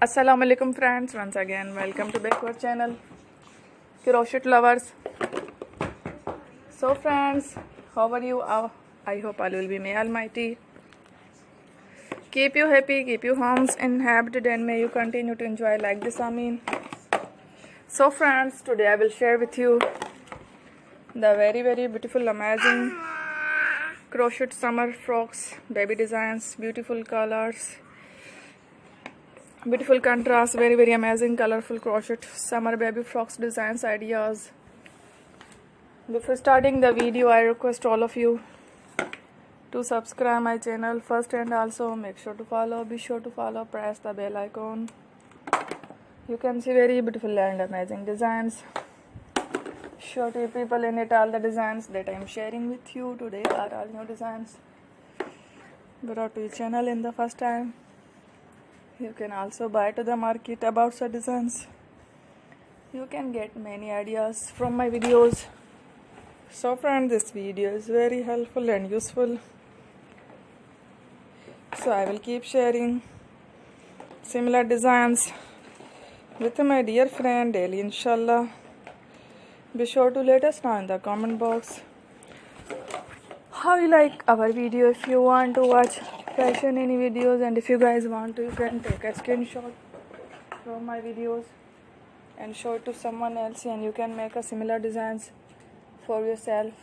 Assalamu alaikum friends, once again welcome to back to our channel Crochet lovers. So friends, how are you? I hope all will be may almighty keep you happy, keep you homes inhabited, and may you continue to enjoy like this. Amin. So friends, today I will share with you the very beautiful amazing crochet summer frocks, baby designs, beautiful colors, beautiful contrast, very amazing colorful crochet summer baby frocks designs ideas. Before starting the video, I request all of you to subscribe my channel first, and also make sure to follow, be sure to follow, press the bell icon. You can see very beautiful and amazing designs. Show to people in it all the designs that I am sharing with you today are all new designs brought to your channel in the first time. You can also buy to the market about such designs. You can get many ideas from my videos. So friends, this video is very helpful and useful. So I will keep sharing similar designs with my dear friend daily, inshallah. Be sure to let us know in the comment box how you like our video. If you want to watch fashion any videos, and if you guys want to, you can take a screenshot from my videos and show it to someone else, and you can make a similar designs for yourself.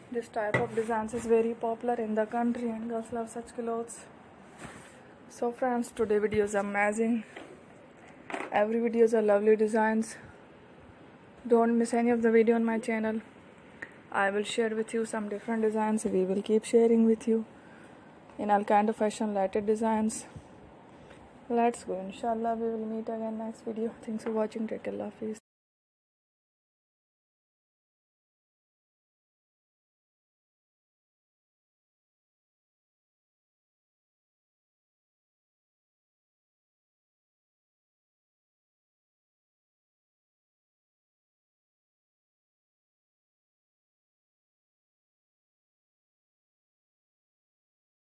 This type of designs is very popular in the country and girls love such clothes. So friends, today video is amazing. Every video is a lovely designs. Don't miss any of the video on my channel. I will share with you some different designs. We will keep sharing with you in all kind of fashion related designs. Let's go, inshallah. We will meet again next video. Thanks for watching. Take care. Allah Hafiz.